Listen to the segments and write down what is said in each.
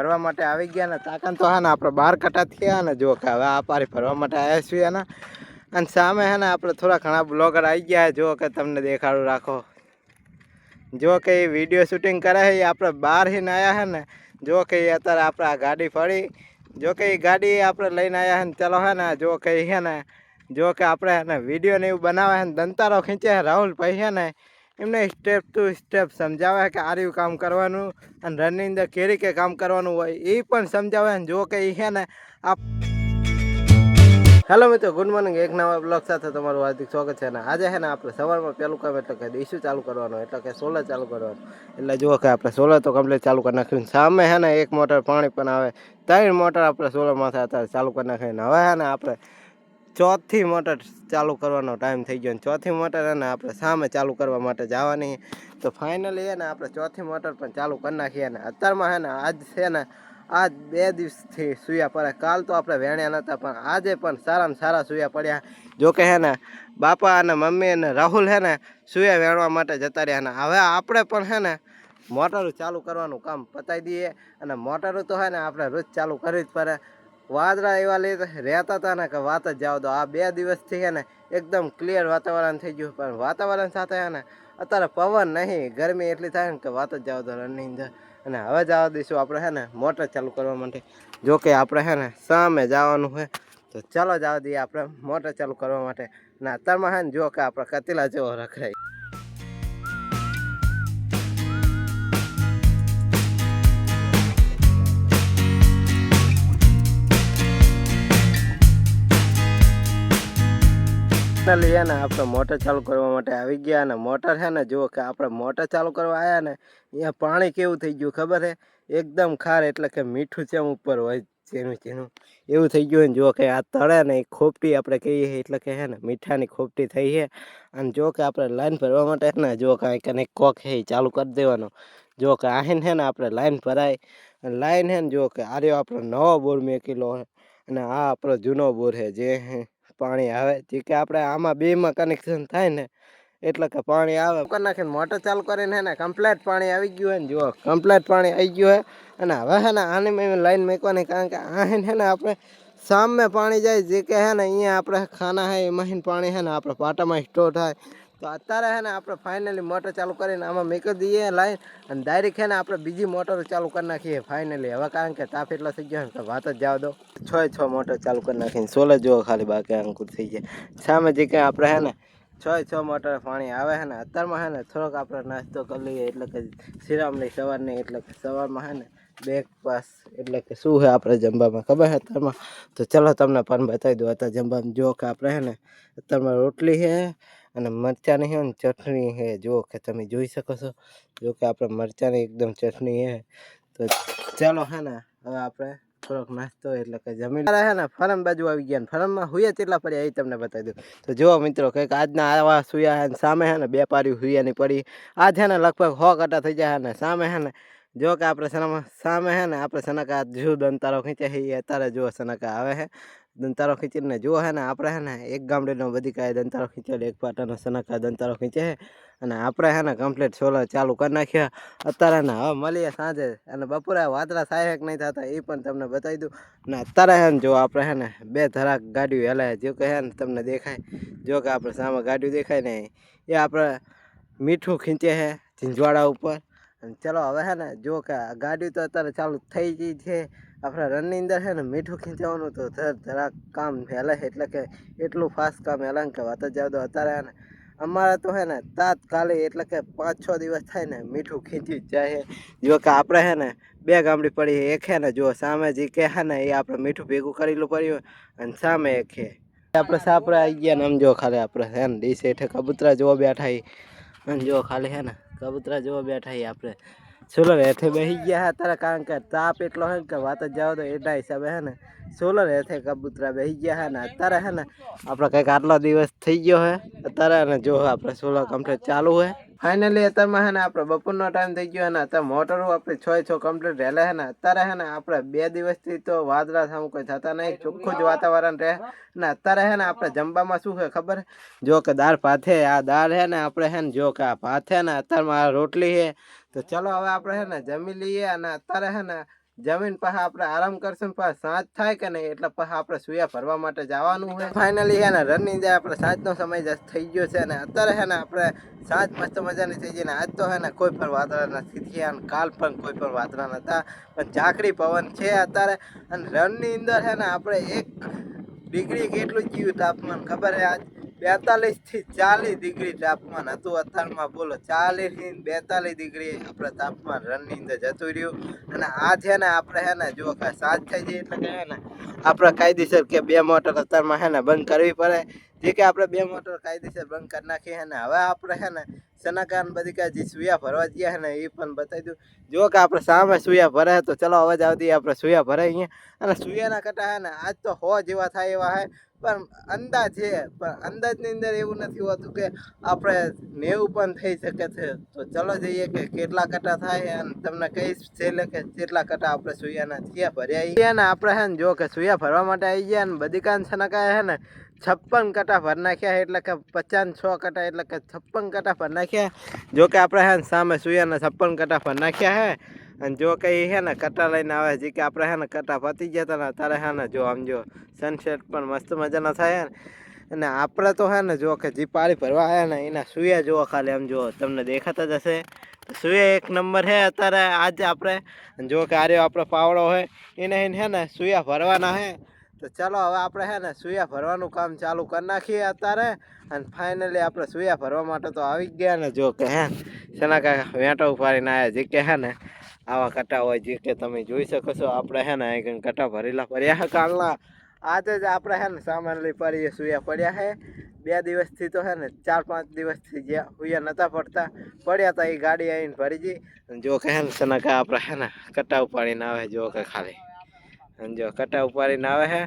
ફરવા માટે આવી ગયા ને તાકાન તો હા ને આપણે 12 કટા થયા ને જો કે હવે આ પારી ફરવા માટે આવ્યા છીએ ને અને સામે હે ને આપણે થોડા ઘણા બ્લોગર આવી ગયા જો કે તમને દેખાડું રાખો જો કે વિડીયો શૂટિંગ કરે છે આપણે બહાર હીને આવ્યા હે ને જો કે અત્યારે આપણે આ ગાડી ફરી જો કે ગાડી આપણે લઈને આવ્યા હે ને ચલો હે ને જો કે હે ને જો કે આપણે હે ને વિડીયો ને એવું બનાવે છે ને દંતારો ખીંચે રાહુલ ભાઈ હે ને એમને સ્ટેપ ટુ સ્ટેપ સમજાવે કે આ રહ્યું કામ કરવાનું અને રનની અંદર કેરી કે કામ કરવાનું હોય એ પણ સમજાવે ને જો કે એ છે ને આપ હેલો મિત્રો ગુડ મોર્નિંગ એક નવા બ્લોગ સાથે તમારું હાર્દિક સ્વાગત છે ને આજે છે ને આપણે સવારમાં પહેલું કામ એટલે કે ઈશ્યુ ચાલુ કરવાનું એટલે કે સોલર ચાલુ કરવાનું એટલે જુઓ કે આપણે સોલર તો કમ્પ્લીટ ચાલુ કરી નાખ્યું સામે છે ને એક મોટર પાણી પણ આવે 3 મોટર આપણે સોલરમાંથી અત્યારે ચાલુ કરી નાખીને હવે છે ને આપણે ચોથી મોટર ચાલુ કરવાનો ટાઈમ થઈ ગયો અને ચોથી મોટર હે ને આપણે સામે ચાલુ કરવા માટે જવાની તો ફાઇનલી હે ને આપણે ચોથી મોટર પણ ચાલુ કરી નાખીએ ને અત્યારમાં હે ને આજ છે ને આજ 2 દિવસથી સૂયા પડે કાલ તો આપણે વેણ્યા નહોતા પણ આજે પણ સારામાં સારા સૂયા પડ્યા જો કે હે ને બાપા અને મમ્મી અને રાહુલ હે ને સૂયા વેણવા માટે જતા રહ્યા ને હવે આપણે પણ હે ને મોટરો ચાલુ કરવાનું કામ પતાવી દઈએ અને મોટરો તો હે ને આપણે રોજ ચાલુ કરવી જ પડે વાદળા એવા રહેતા હતા ને કે વાત જ જાવ દો આ 2 દિવસથી હે ને એકદમ ક્લિયર વાતાવરણ થઈ ગયું પણ વાતાવરણ સાથે હે ને અત્યારે પવન નહીં ગરમી એટલી થાય ને કે વાત જ જાવ દો રનની અંદર અને હવે જવા દઈશું આપણે હે ને મોટર ચાલુ કરવા માટે જો કે આપણે હે ને સામે જવાનું છે તો ચાલો જવા દઈએ આપણે મોટર ચાલુ કરવા માટે અને અત્યારમાં હે ને જો કે આપણે કતીલા જેવો રખડાય ફાઇનલી ને આપણે મોટર ચાલુ કરવા માટે આવી ગયા ને મોટર છે ને જુઓ કે આપણે મોટર ચાલુ કરવા આવ્યા ને અહીંયા પાણી કેવું થઈ ગયું ખબર છે એકદમ ખાર એટલે કે મીઠું છે ઉપર હોય ઝીણું ઝીણું એવું થઈ ગયું ને જુઓ કે આ તળે ને એ ખોપટી આપણે કહીએ એટલે કે છે ને મીઠાની ખોપટી થઈ છે અને જો કે આપણે લાઈન ભરવા માટે ને જો કાંઈક અને કોક છે એ ચાલુ કરી દેવાનો જો કે આહીને છે ને આપણે લાઈન ભરાય લાઈન છે ને જો કે આ રહ્યો આપણો નવો બોર મેકેલો છે અને આ આપણો જૂનો બોર છે જે પાણી આવે જે કે આપણે આમાં બેમાં કનેક્શન થાય ને એટલે કે પાણી આવે કરી નાખીને મોટર ચાલુ કરીને હે ને કમ્પ્લેટ પાણી આવી ગયું હે ને જુઓ કમ્પ્લેટ પાણી આવી ગયું હે અને હવે હે ને આની મેં લાઈન મેકવાની કારણ કે આ હે ને આપણે સામે પાણી જાય જે કે હે ને અહીંયા આપણે ખાના હે એમાં પાણી હે ને આપણે પાટામાં સ્ટોર થાય તો અત્યારે હે ને આપણે ફાઇનલી મોટર ચાલુ કરીને આમાં મેકી દઈએ લાઈન અને ડાયરેક્ટ હે ને આપણે બીજી મોટર ચાલુ કરી નાખીએ ફાઇનલી હવે કારણ કે તાપ એટલો થઈ ગયો ને તો વાત જ જવા દો 6 મોટર ચાલુ કરી નાખીને સોલર જોવો ખાલી બાકી અંકુર થઈ જાય સામે જે કંઈ આપણે હે ને 6 મોટર પાણી આવે છે ને અત્યારમાં હે ને થોડોક આપણે નાસ્તો કરી લઈએ એટલે કે શ્રીરામની સવારની એટલે કે સવારમાં હે ને બ્રેકફાસ્ટ એટલે કે શું છે આપણે જમવામાં ખબર છે અત્યારમાં તો ચલો તમને પણ બતાવી દો અત્યારે જમવામાં જો કે આપણે હે ને અત્યારમાં રોટલી છે અને મરચાંની છે ને ચટણી છે જો કે તમે જોઈ શકો છો જો કે આપણે મરચાંની એકદમ ચટણી છે તો ચાલો હે ને હવે આપણે થોડોક નાસ્તો એટલે કે જમીન હે ને ફરમ બાજુ આવી ગયા ને ફરમમાં હુયા કેટલા પડ્યા એ તમને બતાવી દઉં તો જુઓ મિત્રો કંઈક આજના આવા સુયા હે સામે હે ને 2 પારી હુયાની પડી આજ હે ને લગભગ 100 કટા થઈ જાય ને સામે હે ને જો કે આપણે સામે હે ને આપણે સનકા જો દંતારો ખીંચે છે એ અત્યારે જો સનકા આવે છે દંતારો ખીંચીને જો હે ને આપણે હે ને એક ગામડીનો બધી કાંઈ દંતારો ખીંચેલો એક પાટાનો સનકા દંતારો ખીંચે છે અને આપણે હે ને કમ્પ્લીટ સોલર ચાલુ કરી નાખ્યા અત્યારે ને હવે મળીએ સાંજે અને બપોરે વાદળા સહાયક નહીં થતા એ પણ તમને બતાવી દઉં ને અત્યારે હે ને જો આપણે હે ને 2 ધરાક ગાડીઓ હલાય જો કે હે ને તમને દેખાય જો કે આપણે સામે ગાડીઓ દેખાય ને એ આપણે મીઠું ખીંચે છે ઝીંઝવાડા ઉપર અને ચલો હવે હે ને જો કે ગાડી તો અત્યારે ચાલુ થઈ ગઈ છે આપણે રનની અંદર છે ને મીઠું ખીંચવાનું તો જરાક કામ હેલે એટલે કે એટલું ફાસ્ટ કામ હેલે કે વાત જ જાવ દો અત્યારે હે ને અમારે તો હે ને તાત્કાલિક એટલે કે 5-6 દિવસ થાય ને મીઠું ખીંચી જ જાય જો કે આપણે હે ને 2 ગામડી પડી એક હે ને જો સામે જે કે હે ને એ આપણે મીઠું ભેગું કરેલું પડ્યું અને સામે એક છે આપણે સાપરે આવી ગયા ને આમ જો ખાલી આપણે હે ને ડીશ હેઠે કબૂતરા જોવા બેઠા અને જો ખાલી હે ને કબૂતરા જોવા બેઠા આપણે સોલર હેઠે બેસી ગયા અત્યારે કારણ કે તાપ એટલો હે કે વાત જ જાવ તો એના હિસાબે હે ને સોલર હેઠે કબૂતરા બેસી ગયા હે ને અત્યારે હે ને આપણે કંઈક આટલો દિવસ થઈ ગયો હે અત્યારે અને જો આપણે સોલર કમ્પ્લીટ ચાલુ હે ફાઇનલી અત્યારમાં હે ને આપણે બપોરનો ટાઈમ થઈ ગયો હે ને અત્યારે મોટરો આપણે 6 કમ્પ્લીટ રહેલા હે ને અત્યારે હે ને આપણે 2 દિવસથી તો વાદળા સામું કોઈ થતા નહીં ચોખ્ખું જ વાતાવરણ રહે ને અત્યારે હે ને આપણે જમવામાં શું છે ખબર જો કે દાળ ભાત છે આ દાળ હે ને આપણે હે ને જો કે આ ભાત છે ને અત્યારમાં આ રોટલી છે તો ચલો હવે આપણે હે ને જમી લઈએ અને અત્યારે હે ને જમીન પછી આપણે આરામ કરશું પછી સાંજ થાય કે નહીં એટલે પછી આપણે સુયા ભરવા માટે જવાનું હોય ફાઇનલી હે ને રનિંગ જાય આપણે સાંજનો સમય થઈ ગયો છે ને અત્યારે હે ને આપણે સાંજ મસ્ત મજાની થઈ ગઈ ને આજ તો હે ને કોઈ પણ વાદળા નથી થયા અને કાલ પણ કોઈ પણ વાદળા નતા પણ ઝાકડી પવન છે અત્યારે અને રનની અંદર હે ને આપણે 1 ડિગ્રી કેટલું જીવ્યું તાપમાન ખબર હે આજ 42 થી 40 ડિગ્રી તાપમાન હતું અત્યારમાં બોલો 40 થી 42 ડિગ્રી આપણે તાપમાન રનની અંદર જતું રહ્યું અને આ છે ને આપણે હે ને જો કે સાંજ થઈ જાય એટલે કે હે ને આપણે કાયદેસર કે 2 મોટર અત્યારમાં હે ને બંધ કરવી પડે જે કે આપણે 2 મોટર કાયદેસર બંધ કરી નાખી હે ને હવે આપણે હે ને સનાકાન બધી કાંઈ જે સુયા ભરવા ગયા હે ને એ પણ બતાવી દઉં જો કે આપણે સામે સુયા ભરે તો ચલો અવાજ આવતી આપણે સુયા ભરાય અહીંયા અને સુયાના કટા હે ને આજ તો 100 જેવા થાય એવા હે પણ અંદાજ છે પણ અંદાજની અંદર એવું નથી હોતું કે આપણે 90 પણ થઈ શકે છે તો ચલો જઈએ કે કેટલા કટા થાય અને તમને કહીશ છેલ્લે કે કેટલા કટા આપણે સુયાના થયા ભર્યા ને આપણે હે ને જો કે સુયા ભરવા માટે આવી ગયા ને બધી કાન સનાકાય હે ને 56 કટા ભર નાખ્યા એટલે કે 56 કટા એટલે કે 56 કટા ભર નાખ્યા જો કે આપણે હે ને સામે સુયાના 56 કટા ભર નાખ્યા હે અને જો કઈ હે ને કટા લઈને આવે જે કે આપણે હે ને કટા પતી ગયા હતા ને ત્યારે હે ને જો આમ જો સનસેટ પણ મસ્ત મજાના થાય અને આપણે તો હે ને જો કે જે પાણી ભરવા આવ્યા ને એના સુયા જોવા ખાલી આમ જો તમને દેખાતા જ હશે સુયા 1 નંબર હે અત્યારે આજે આપણે જો કે આર્યો આપણો પાવડો હોય એને હે ને સુયા ભરવાના હે તો ચાલો હવે આપણે હે ને સુયા ભરવાનું કામ ચાલુ કરી નાખીએ અત્યારે અને ફાઇનલી આપણે સુયા ભરવા માટે તો આવી ગયા ને જો કે હે શેના કાંઈ વેંટો ઉપાડીને આવ્યા જે કે હે ને આવા કટા હોય જે કે તમે જોઈ શકો છો આપણે હે ને અહીં કટા ભરેલા પડ્યા હે કાલના આજે જ આપણે હે ને સામાન લઈ પડીએ સુયા પડ્યા હે 2 દિવસથી તો હે ને 4-5 દિવસથી જ્યાં સુયા નહોતા પડતા પડ્યા હતા એ ગાડી આવીને ભરી ગઈ જો કે હે ને શેના કાંઈ આપણે હે ને કટા ઉપાડીને આવે જો કે ખાલી અને જો કટા ઉપાડીને આવે હે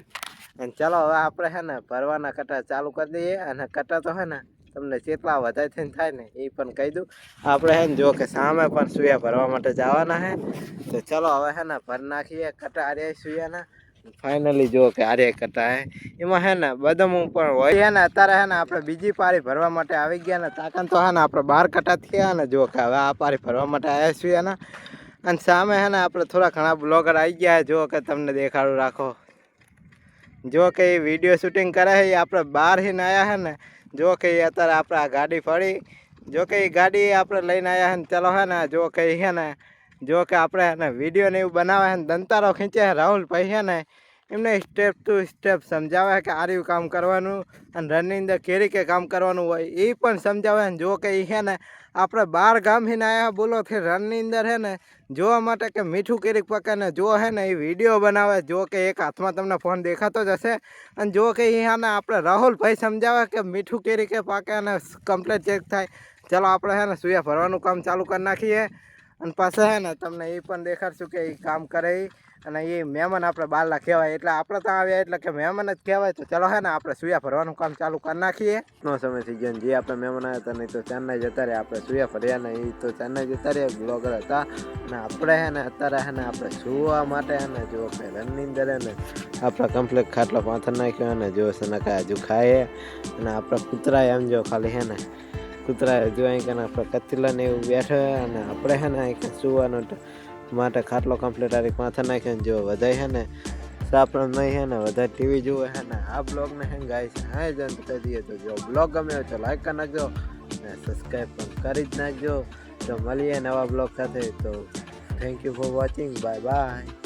અને ચાલો હવે આપણે હે ને ભરવાના કટા ચાલુ કરી દઈએ અને કટા તો હે ને તમને જેટલા વધારે થઈને થાય ને એ પણ કહી દઉં આપણે હે ને જો કે સામે પણ સુયા ભરવા માટે જવાના હે તો ચલો હવે હે ને ભરી નાખીએ કટા આર્યા સુયાના ફાઇનલી જો કે આર્યા કટા હે એમાં હે ને બદામ પણ હોય હે ને અત્યારે હે ને આપણે બીજી પારી ભરવા માટે આવી ગયા ને તાકાન તો હે ને આપણે 12 કટા થયા ને જો કે હવે આ પારી ભરવા માટે આવ્યા સુયાના અને સામે હે ને આપણે થોડા ઘણા બ્લોગર આવી ગયા જો કે તમને દેખાડું રાખો જો કે એ વિડીયો શૂટિંગ કરે છે એ આપણે બહાર હીને આવ્યા હે ને જો કે અત્યારે આપણે આ ગાડી ફરી જો કે એ ગાડી આપણે લઈને આવ્યા હે ને ચલો હે ને જો કે હે ને જો કે આપણે હે ને વિડીયો ને એવું બનાવે છે ને દંતારો ખીંચે છે રાહુલભાઈ છે ને એમને સ્ટેપ ટુ સ્ટેપ સમજાવે કે આ રહ્યું કામ કરવાનું અને રનની અંદર કેરી કે કામ કરવાનું હોય એ પણ સમજાવે ને જો કે એ છે ને આપણે 12 ગામ હીને આવ્યા બોલો કે રનની અંદર છે ને જોવા માટે કે મીઠું કેરીક પકે ને જો હે ને એ વિડીયો બનાવે જો કે એક હાથમાં તમને ફોન દેખાતો જ હશે અને જો કે એ ને આપણે રાહુલભાઈ સમજાવે કે મીઠું કેરી કે પાકે અને કમ્પ્લીટ ચેક થાય ચાલો આપણે હે ને સુયા ભરવાનું કામ ચાલુ કરી નાખીએ અને પાછા હે ને તમને એ પણ દેખાડશું કે એ કામ કરે અને એ મહેમાન આપણે બહારના કહેવાય એટલે આપણે ત્યાં આવ્યા એટલે કે મહેમાન જ કહેવાય તો ચલો હે ને આપણે સુયા ભરવાનું કામ ચાલુ કરી નાખીએ નો સમય થઈ ગયો જે આપણે મહેમાન આવ્યા હતા નહીં તો ચેન્નાઈ જતા રહ્યા આપણે સુયા ભર્યા ને એ તો ચેન્નાઈ જતા રહ્યા બ્લોગર હતા અને આપણે હે ને અત્યારે હે ને આપણે સુવા માટે હે ને જો કે રનની અંદર હે ને આપણે કમ્પ્લીટ ખાટલો પાથર નાખ્યો અને જો છે ને કાંઈ હજુ ખાઈએ અને આપણે કૂતરાએ એમ જો ખાલી હે ને કૂતરા હજુ અહીં કે આપણે કચીલા ને એવું બેઠે અને આપણે હે ને અહીં સુવાનું માટે ખાટલો કમ્પ્લીટ આરી પાથર નાખ્યો ને જો વધારે હે ને સાપણ નહીં હે ને વધારે ટીવી જોવે હે ને આ બ્લોગને હે ગાય છે હા જ અંત કરી દઈએ તો જો બ્લોગ ગમે તો લાઈક કરી નાખજો અને સબસ્ક્રાઈબ પણ કરી જ નાખજો તો મળીએ નવા બ્લોગ સાથે તો thank you for watching bye bye